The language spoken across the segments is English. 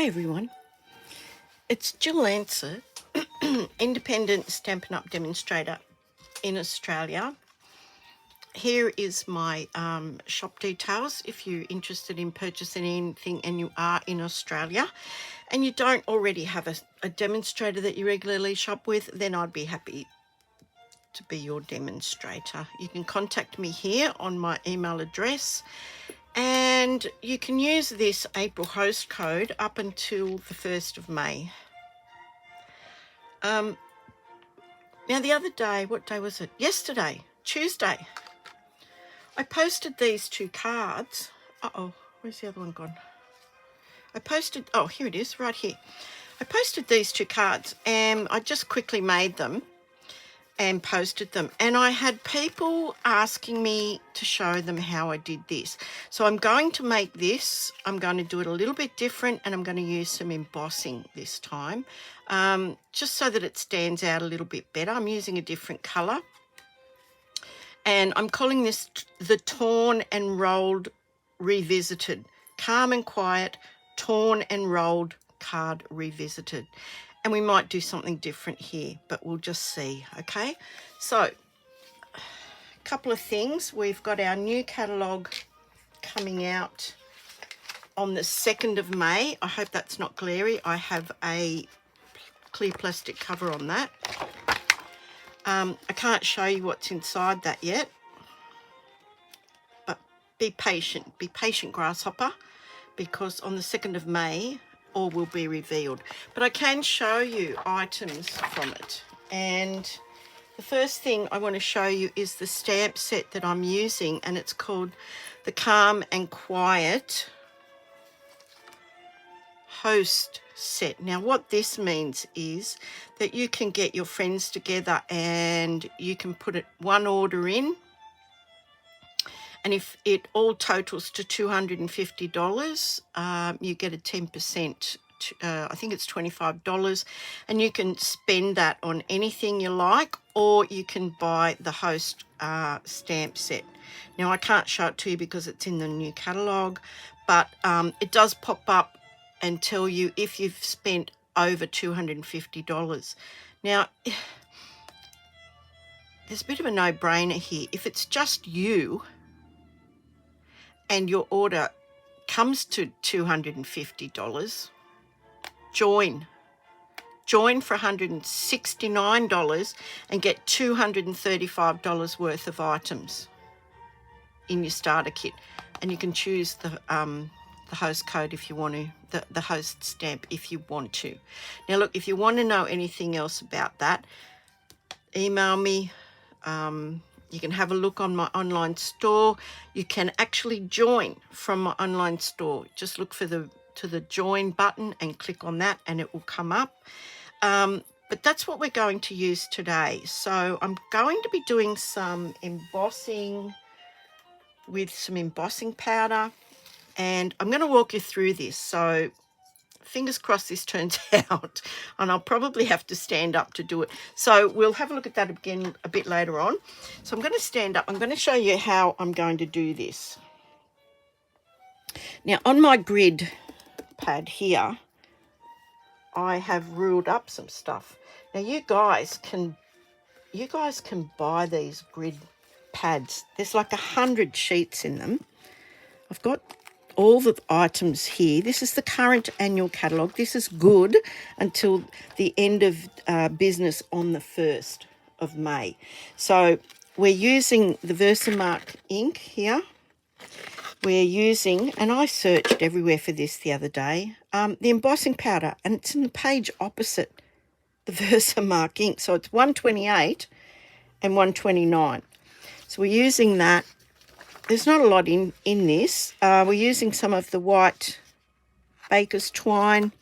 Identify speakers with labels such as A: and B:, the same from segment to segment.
A: Hi everyone, it's Jill Lancer, independent Stampin' Up! Demonstrator in Australia. Here is my shop details if you're interested in purchasing anything and you are in Australia and you don't already have a demonstrator that you regularly shop with, then I'd be happy to be your demonstrator. You can contact me here on my email address. And you can use this April host code up until the 1st of May. Now the other day, what day was it? Yesterday, Tuesday, I posted these two cards. Where's the other one gone? Oh, here it is, right here. I posted these two cards and I just quickly made them and posted them, and I had people asking me to show them how I did this. So I'm going to make this, I'm going to do it a little bit different, and I'm going to use some embossing this time, just so that it stands out a little bit better. I'm using a different color, and I'm calling this the Torn and Rolled Revisited. Calm and Quiet, Torn and Rolled Card Revisited. And we might do something different here, but we'll just see, okay? So, a couple of things. We've got our new catalogue coming out on the 2nd of May. I hope that's not glary. I have a clear plastic cover on that. I can't show you what's inside that yet, but be patient. Be patient, grasshopper, because on the 2nd of May, all will be revealed. But I can show you items from it. And the first thing I want to show you is the stamp set that I'm using, and it's called the Calm and Quiet Host Set. Now what this means is that you can get your friends together and you can put one order in, and if it all totals to $250, you get a 10%, I think it's $25, and you can spend that on anything you like, or you can buy the host stamp set. Now I can't show it to you because it's in the new catalogue, but it does pop up and tell you if you've spent over $250. Now, there's a bit of a no-brainer here. If it's just you, and your order comes to $250, join for $169 and get $235 worth of items in your starter kit. And you can choose the host code if you want to, the host stamp if you want to. Now look, if you want to know anything else about that, email me. You can have a look on my online store. You can actually join from my online store. Just look for the join button and click on that and it will come up. But that's what we're going to use today. So I'm going to be doing some embossing with some embossing powder, and I'm going to walk you through this. So fingers crossed this turns out, and I'll probably have to stand up to do it. So we'll have a look at that again a bit later on. So I'm going to stand up. I'm going to show you how I'm going to do this. Now on my grid pad here, I have ruled up some stuff. Now you guys can buy these grid pads. There's like 100 sheets in them. I've got all the items here. This is the current annual catalogue. This is good until the end of business on the 1st of May. So we're using the Versamark ink here. We're using, and I searched everywhere for this the other day, the embossing powder, and it's in the page opposite the Versamark ink. So it's 128 and 129. So we're using that. There's not a lot in this. We're using some of the white baker's twine.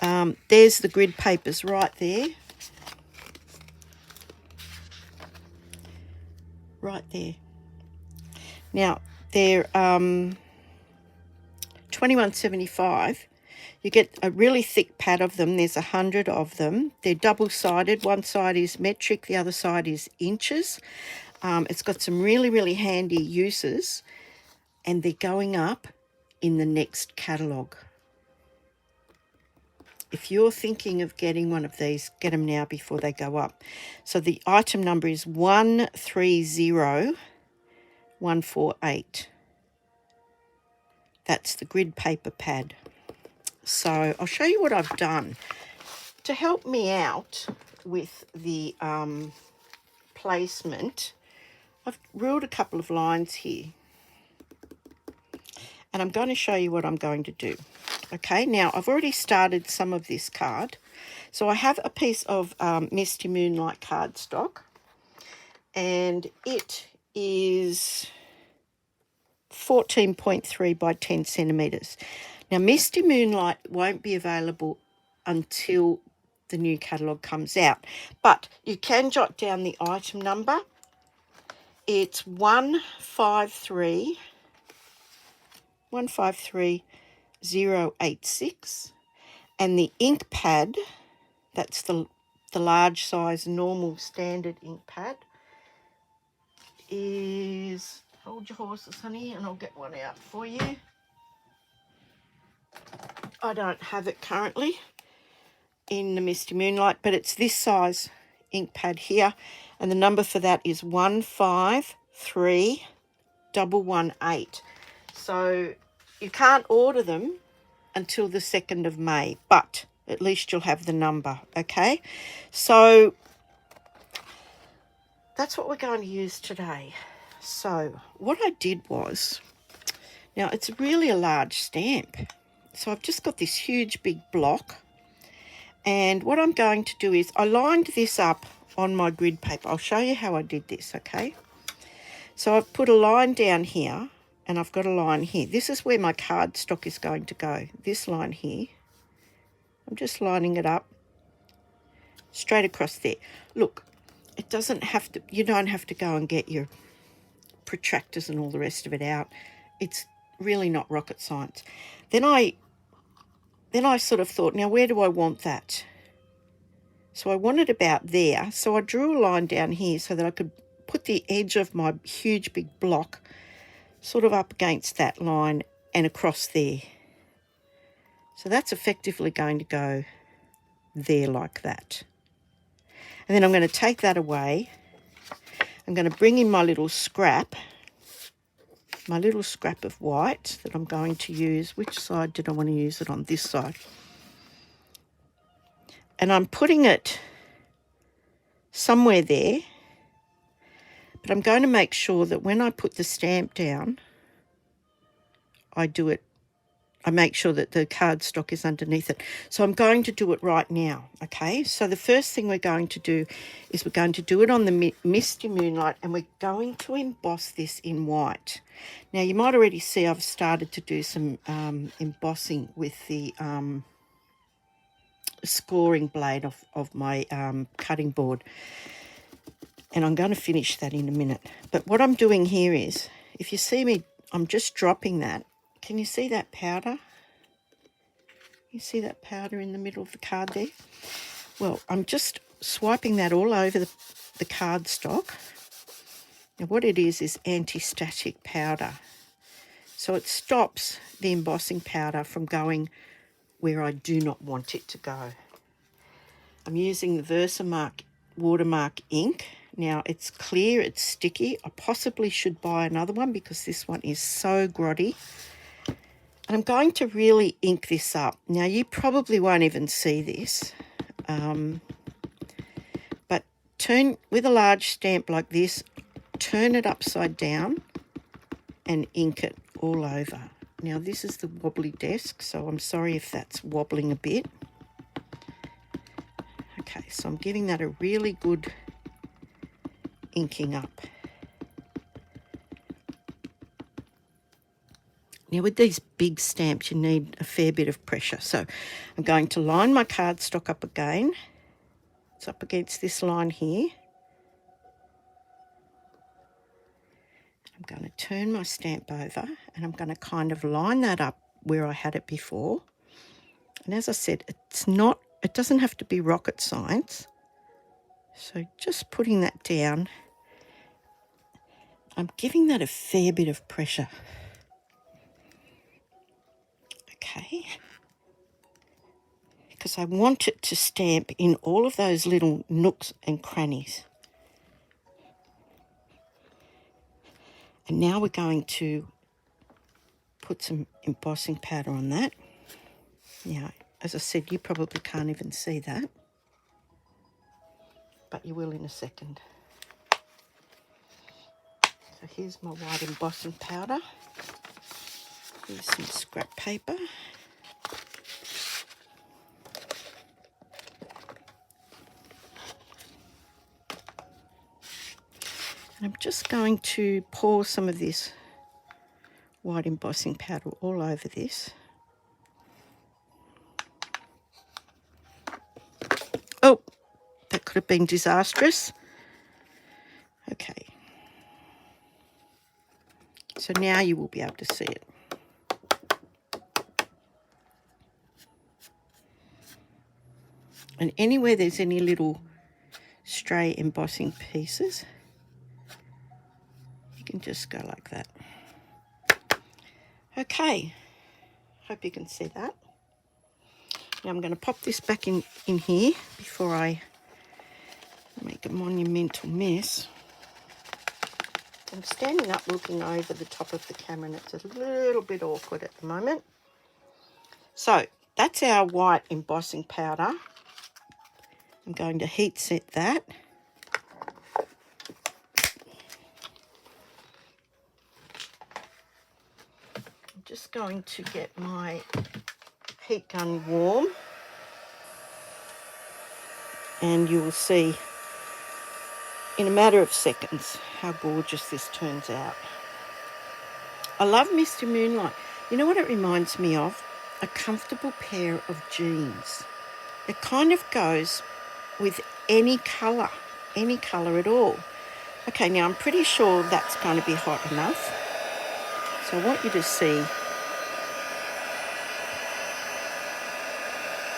A: There's the grid papers right there. Right there. Now, they're $21.75. You get a really thick pad of them. There's 100 of them. They're double-sided. One side is metric, the other side is inches. It's got some really, really handy uses, and they're going up in the next catalogue. if you're thinking of getting one of these, get them now before they go up. So the item number is 130148. That's the grid paper pad. So I'll show you what I've done. To help me out with the placement, I've ruled a couple of lines here. And I'm going to show you what I'm going to do. Okay, now I've already started some of this card. So I have a piece of Misty Moonlight cardstock. And it is 14.3 by 10 centimetres. Now, Misty Moonlight won't be available until the new catalogue comes out. But you can jot down the item number. It's 153086. And the ink pad, that's the large size normal standard ink pad, is, hold your horses, honey, and I'll get one out for you. I don't have it currently in the Misty Moonlight, but it's this size ink pad here, and the number for that is 153118. So you can't order them until the 2nd of May, but at least you'll have the number, okay? So that's what we're going to use today. So what I did was, now it's really a large stamp. So I've just got this huge big block. And what I'm going to do is I lined this up on my grid paper. I'll show you how I did this, okay? So I've put a line down here and I've got a line here. This is where my cardstock is going to go. This line here. I'm just lining it up straight across there. Look, it doesn't have to, you don't have to go and get your protractors and all the rest of it out. It's really not rocket science. Then I sort of thought, now where do I want that? So I want it about there. So I drew a line down here so that I could put the edge of my huge big block sort of up against that line and across there. So that's effectively going to go there like that. And then I'm going to take that away. I'm going to bring in my little scrap of white that I'm going to use. Which side did I want to use it on? This side. And I'm putting it somewhere there, but I'm going to make sure that when I put the stamp down, I make sure that the cardstock is underneath it. So I'm going to do it right now, okay? So the first thing we're going to do is we're going to do it on the Misty Moonlight, and we're going to emboss this in white. Now, you might already see I've started to do some embossing with the scoring blade of my cutting board. And I'm going to finish that in a minute. But what I'm doing here is, if you see me, I'm just dropping that. Can you see that powder? You see that powder in the middle of the card there? Well, I'm just swiping that all over the cardstock. Now what it is anti-static powder. So it stops the embossing powder from going where I do not want it to go. I'm using the Versamark watermark ink. Now it's clear, it's sticky. I possibly should buy another one because this one is so grotty. And I'm going to really ink this up. Now, you probably won't even see this. But with a large stamp like this, turn it upside down and ink it all over. Now, this is the wobbly desk, so I'm sorry if that's wobbling a bit. Okay, so I'm giving that a really good inking up. Now with these big stamps, you need a fair bit of pressure. So I'm going to line my cardstock up again. It's up against this line here. I'm going to turn my stamp over and I'm going to kind of line that up where I had it before. And as I said, it doesn't have to be rocket science. So just putting that down, I'm giving that a fair bit of pressure. Okay. because I want it to stamp in all of those little nooks and crannies. And now we're going to put some embossing powder on that. Now, as I said, you probably can't even see that, but you will in a second. So here's my white embossing powder. Here's some scrap paper. And I'm just going to pour some of this white embossing powder all over this. Oh, that could have been disastrous. Okay. So now you will be able to see it. And anywhere there's any little stray embossing pieces, you can just go like that. Okay, hope you can see that. Now I'm going to pop this back in here before I make a monumental mess. I'm standing up looking over the top of the camera and it's a little bit awkward at the moment. So that's our white embossing powder. I'm going to heat set that. I'm just going to get my heat gun warm and you will see in a matter of seconds how gorgeous this turns out. I love Misty Moonlight. You know what it reminds me of? A comfortable pair of jeans. It kind of goes with any colour at all. Okay, now I'm pretty sure that's going to be hot enough. So I want you to see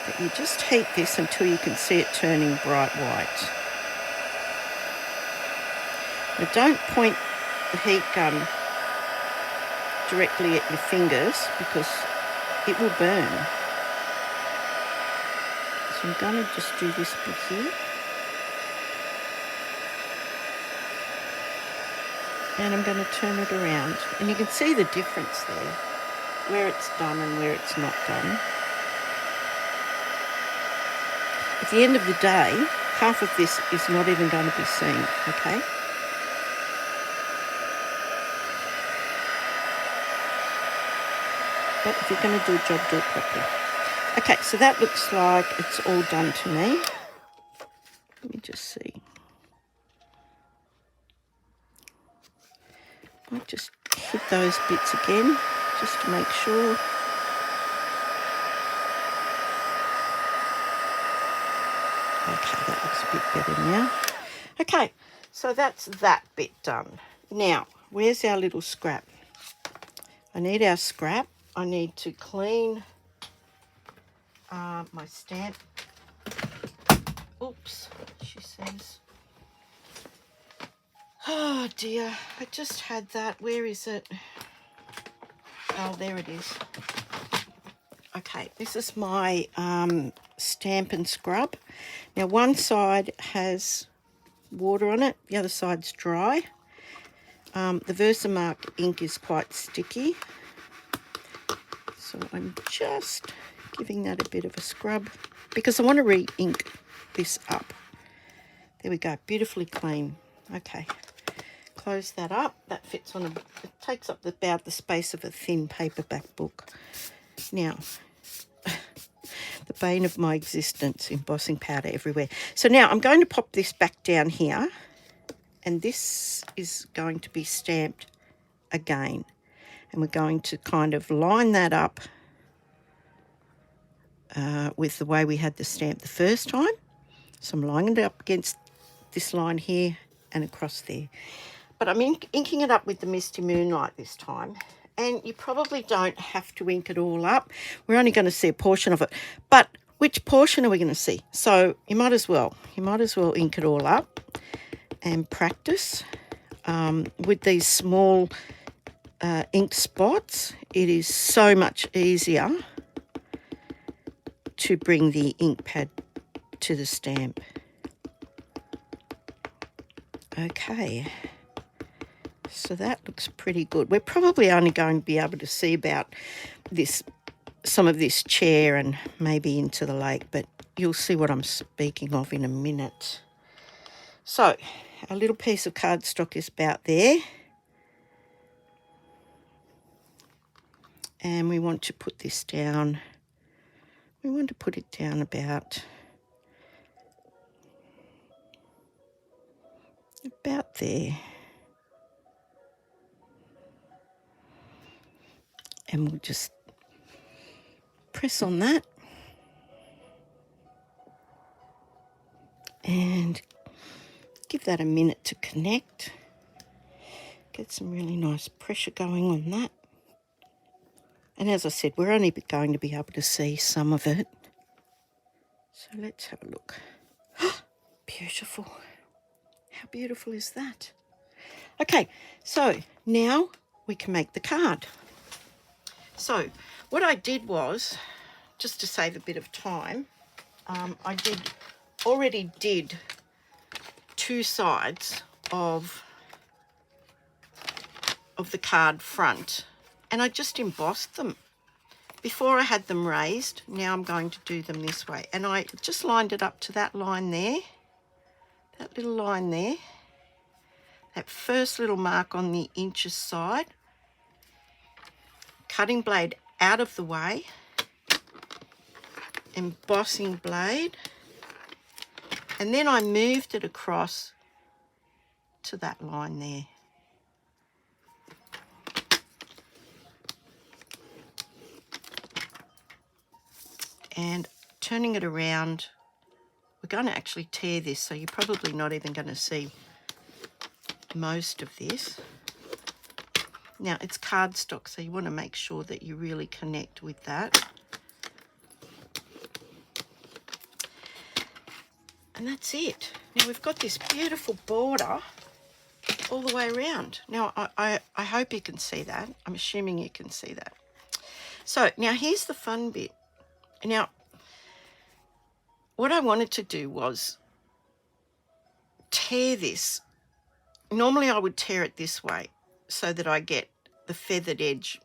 A: that you just heat this until you can see it turning bright white. Now don't point the heat gun directly at your fingers because it will burn. So I'm going to just do this bit here. And I'm going to turn it around. And you can see the difference there, where it's done and where it's not done. At the end of the day, half of this is not even going to be seen, okay? But if you're going to do a job, do it properly. Okay, so that looks like it's all done to me. Let me just see. I might just hit those bits again, just to make sure. Okay, that looks a bit better now. Okay, so that's that bit done. Now, where's our little scrap? I need our scrap. I need to clean my stamp. Oops, she says. Oh dear, I just had that. Where is it? Oh, there it is. Okay, this is my stamp and scrub. Now one side has water on it, the other side's dry. The Versamark ink is quite sticky. So I'm just giving that a bit of a scrub because I want to re-ink this up. There we go, beautifully clean. Okay, close that up. That fits on it takes up about the space of a thin paperback book. Now, the bane of my existence, embossing powder everywhere. So now I'm going to pop this back down here and this is going to be stamped again. And we're going to kind of line that up with the way we had the stamp the first time. So I'm lining it up against this line here and across there. But I'm inking it up with the Misty Moonlight this time. And you probably don't have to ink it all up. We're only going to see a portion of it. But which portion are we going to see? So you might as well ink it all up and practice with these small ink spots. It is so much easier to bring the ink pad to the stamp. Okay, so that looks pretty good. We're probably only going to be able to see about this, some of this chair and maybe into the lake, but you'll see what I'm speaking of in a minute. So our little piece of cardstock is about there. And we want to put this down. We want to put it down about there. And we'll just press on that. And give that a minute to connect. Get some really nice pressure going on that. And as I said, we're only going to be able to see some of it. So let's have a look. Beautiful. How beautiful is that? Okay, so now we can make the card. So what I did was, just to save a bit of time, I already did 2 sides of the card front, and I just embossed them. Before I had them raised, now I'm going to do them this way. And I just lined it up to that line there, that little line there, that first little mark on the inches side, cutting blade out of the way, embossing blade, and then I moved it across to that line there. And turning it around, we're going to actually tear this, so you're probably not even going to see most of this. Now it's cardstock, so you want to make sure that you really connect with that. And that's it. Now we've got this beautiful border all the way around. Now I hope you can see that. I'm assuming you can see that. So now here's the fun bit. Now what I wanted to do was tear this. Normally I would tear it this way so that I get the feathered edge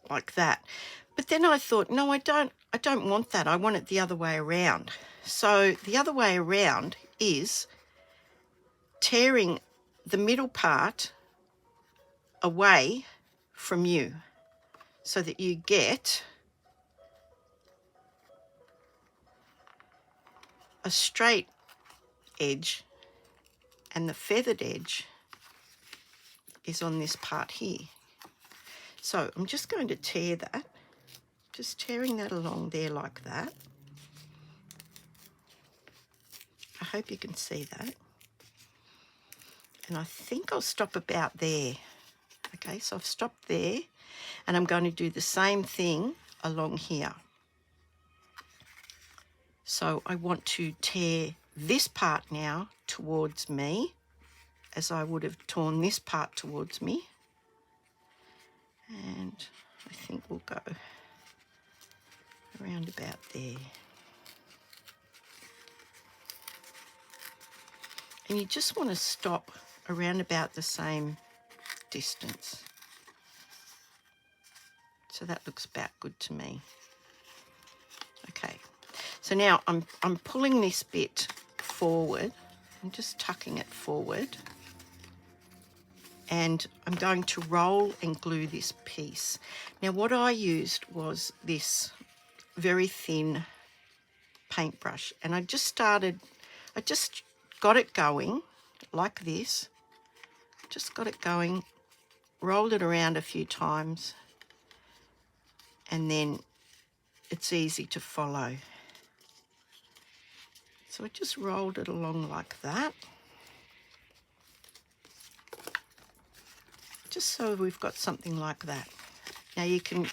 A: like that. But then I thought, no, I don't want that. I want it the other way around. So the other way around is tearing the middle part away from you so that you get a straight edge, and the feathered edge is on this part here. So I'm just going to tear that, just tearing that along there like that. I hope you can see that. And I think I'll stop about there. Okay, so I've stopped there, and I'm going to do the same thing along here. So I want to tear this part now towards me, as I would have torn this part towards me. And I think we'll go around about there. And you just want to stop around about the same distance. So that looks about good to me. Okay, so now I'm pulling this bit forward. I'm just tucking it forward. And I'm going to roll and glue this piece. Now what I used was this very thin paintbrush, and I just got it going like this. Just got it going, rolled it around a few times, and then it's easy to follow. So I just rolled it along like that. Just so we've got something like that. Now you can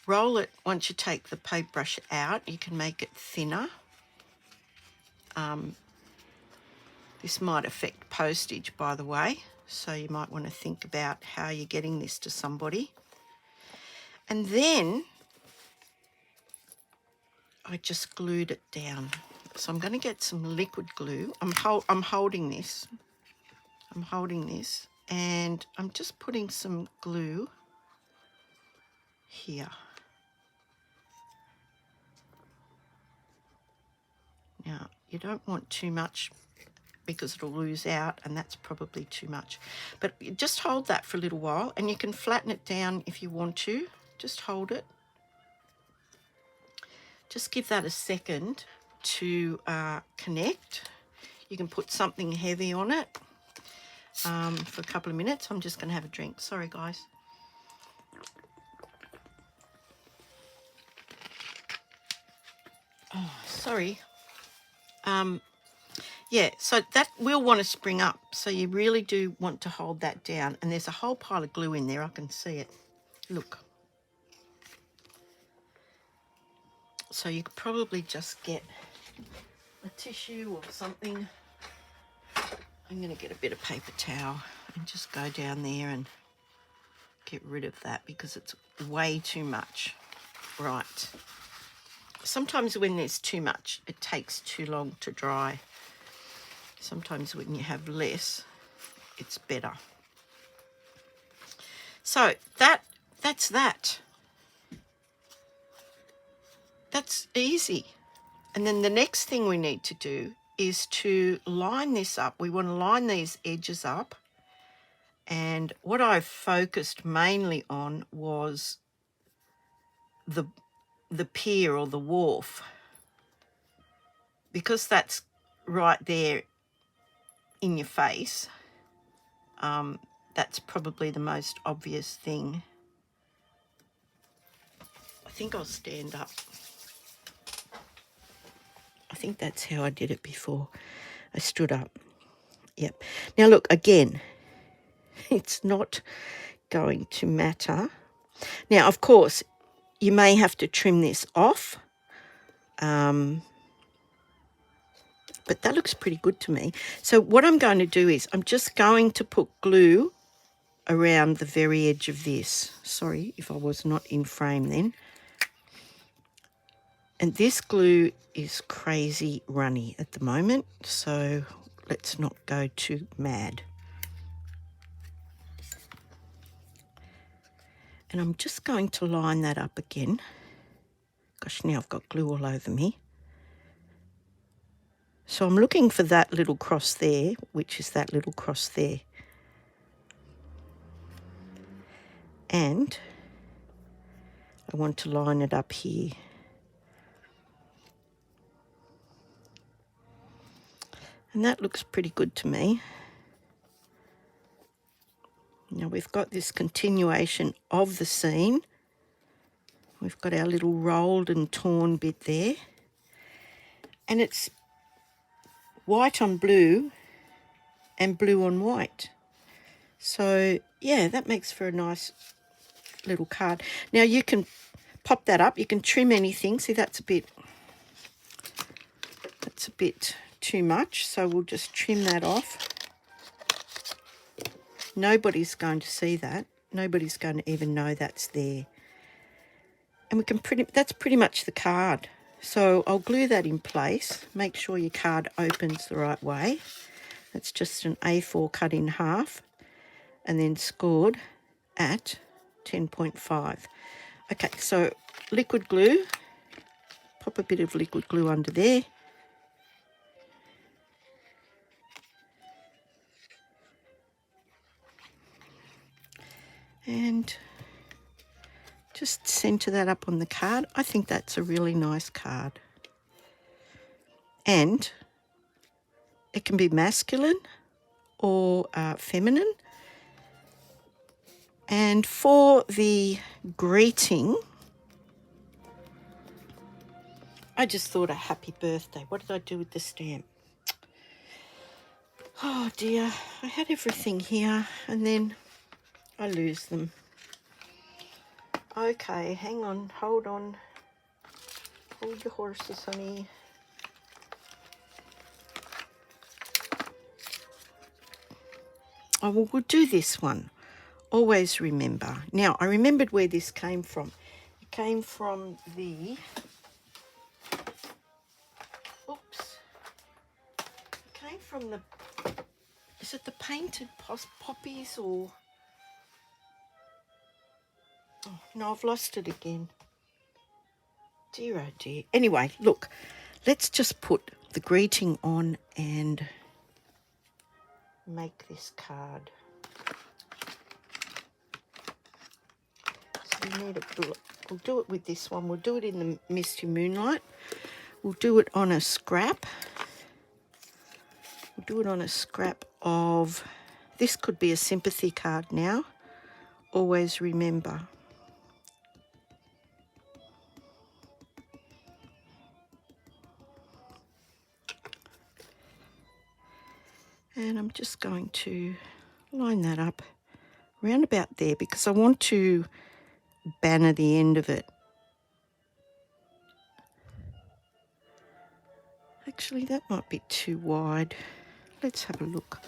A: roll it once you take the paintbrush out. You can make it thinner. This might affect postage, by the way, so you might want to think about how you're getting this to somebody. And then I just glued it down. So I'm going to get some liquid glue. I'm holding this. And I'm just putting some glue here. Now, you don't want too much because it'll lose out, and that's probably too much. But just hold that for a little while, and you can flatten it down if you want to. Just hold it. Just give that a second to connect. You can put something heavy on it for a couple of minutes. I'm just going to have a drink. Sorry, guys. Oh, sorry. Yeah, so that will want to spring up. So you really do want to hold that down. And there's a whole pile of glue in there. I can see it. Look. So you could probably just get a tissue or something. I'm going to get a bit of paper towel and just go down there and get rid of that because it's way too much. Right. Sometimes when there's too much, it takes too long to dry. Sometimes when you have less, it's better. So that's that. That's easy. And then the next thing we need to do is to line this up. We want to line these edges up. And what I focused mainly on was the pier or the wharf, because that's right there in your face. That's probably the most obvious thing. I think I'll stand up. I think that's how I did it before. I stood up. Yep. Now look, again, it's not going to matter. Now, of course, you may have to trim this off. But that looks pretty good to me. So what I'm going to do is I'm just going to put glue around the very edge of this. Sorry if I was not in frame then. And this glue is crazy runny at the moment, so let's not go too mad. And I'm just going to line that up again. Gosh, now I've got glue all over me. So I'm looking for that little cross there, which is that little cross there. And I want to line it up here. And that looks pretty good to me. Now we've got this continuation of the scene. We've got our little rolled and torn bit there. And it's white on blue and blue on white. So, yeah, that makes for a nice little card. Now you can pop that up. You can trim anything. See, that's a bit too much. So we'll just trim that off. Nobody's going to see that. Nobody's going to even know that's there. And we can that's pretty much the card. So I'll glue that in place. Make sure your card opens the right way. That's just an A4 cut in half and then scored at 10.5. Okay, so liquid glue. Pop a bit of liquid glue under there. And just centre that up on the card. I think that's a really nice card. And it can be masculine or feminine. And for the greeting, I just thought a happy birthday. What did I do with the stamp? Oh dear, I had everything here and then I lose them. Okay, hang on, hold on. Hold your horses, honey. Oh, well, we'll do this one. Always remember. Now, I remembered where this came from. It came from the came from the, is it the painted poppies or, oh no, I've lost it again. Dear oh dear. Anyway, look, let's just put the greeting on and make this card. So you need we'll do it with this one. We'll do it in the Misty Moonlight. We'll do it on a scrap. We'll do it on a scrap of, this could be a sympathy card now. Always remember. And I'm just going to line that up around about there because I want to banner the end of it. Actually, that might be too wide. Let's have a look.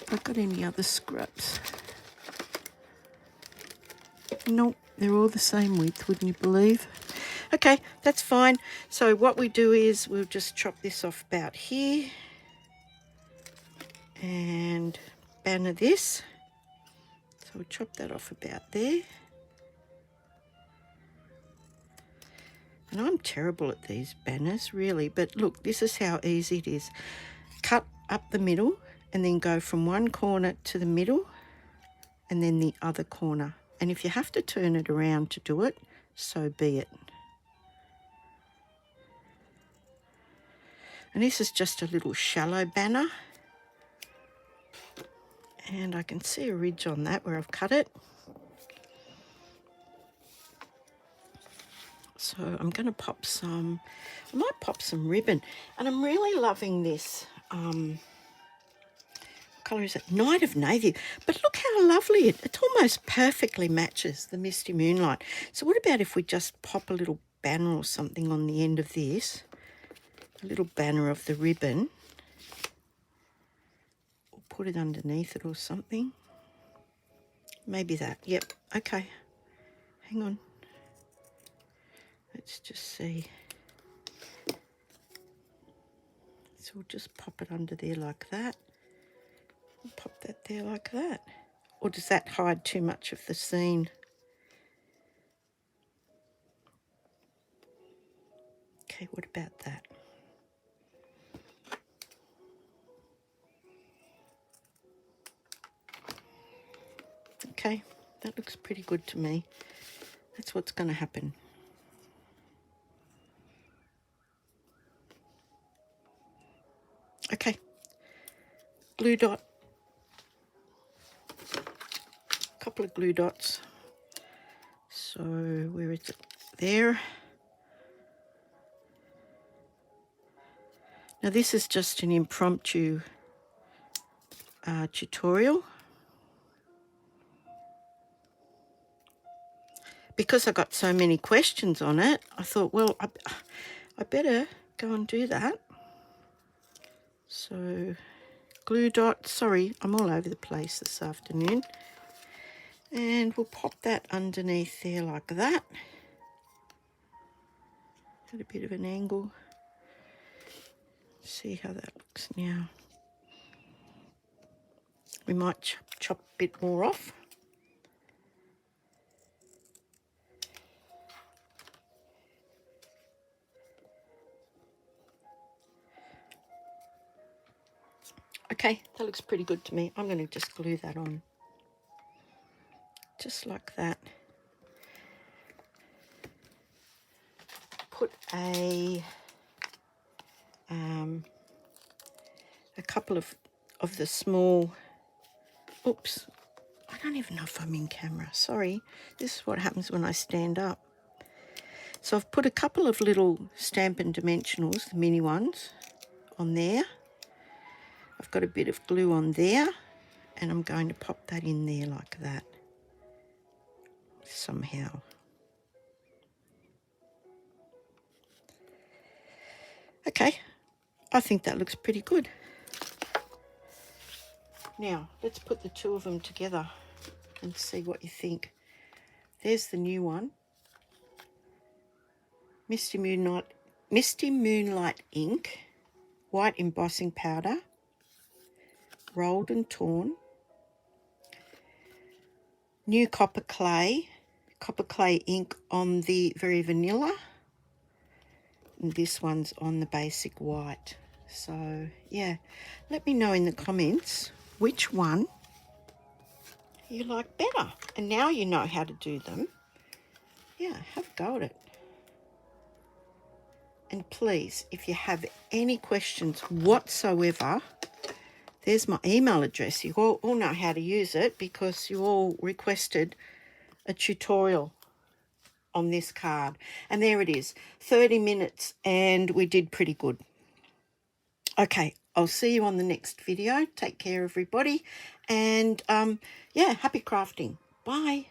A: Have I got any other scraps? Nope, they're all the same width, wouldn't you believe? Okay, that's fine. So what we do is we'll just chop this off about here and banner this. So we'll chop that off about there. And I'm terrible at these banners, really, but look, this is how easy it is. Cut up the middle and then go from one corner to the middle and then the other corner. And if you have to turn it around to do it, so be it. And this is just a little shallow banner. And I can see a ridge on that where I've cut it. So I'm going to pop some, I might pop some ribbon. And I'm really loving this, what colour is it? Night of Navy. But look how lovely it almost perfectly matches the Misty Moonlight. So what about if we just pop a little banner or something on the end of this? A little banner of the ribbon. Or put it underneath it or something. Maybe that. Yep. Okay. Hang on. Let's just see. So we'll just pop it under there like that. And pop that there like that. Or does that hide too much of the scene? Okay, what about that? Okay, that looks pretty good to me. That's what's going to happen. Okay, glue dot, a couple of glue dots. So where is it? There. Now this is just an impromptu tutorial. Because I got so many questions on it, I thought, well, I better go and do that. So glue dot, sorry, I'm all over the place this afternoon. And we'll pop that underneath there like that. At a bit of an angle. See how that looks now. We might chop a bit more off. Okay, that looks pretty good to me. I'm going to just glue that on. Just like that. Put a couple of the small, oops, I don't even know if I'm in camera, sorry. This is what happens when I stand up. So I've put a couple of little Stampin' Dimensionals, the mini ones, on there. I've got a bit of glue on there, and I'm going to pop that in there like that, somehow. Okay, I think that looks pretty good. Now, let's put the two of them together and see what you think. There's the new one. Misty Moonlight ink, white embossing powder, rolled and torn. New copper clay ink on the very vanilla. And this one's on the basic white. So, yeah, let me know in the comments which one you like better. And now you know how to do them. Yeah, have a go at it. And please, if you have any questions whatsoever, there's my email address. You all know how to use it because you all requested a tutorial on this card. And there it is, 30 minutes, and we did pretty good. Okay, I'll see you on the next video. Take care, everybody. And, yeah, happy crafting. Bye.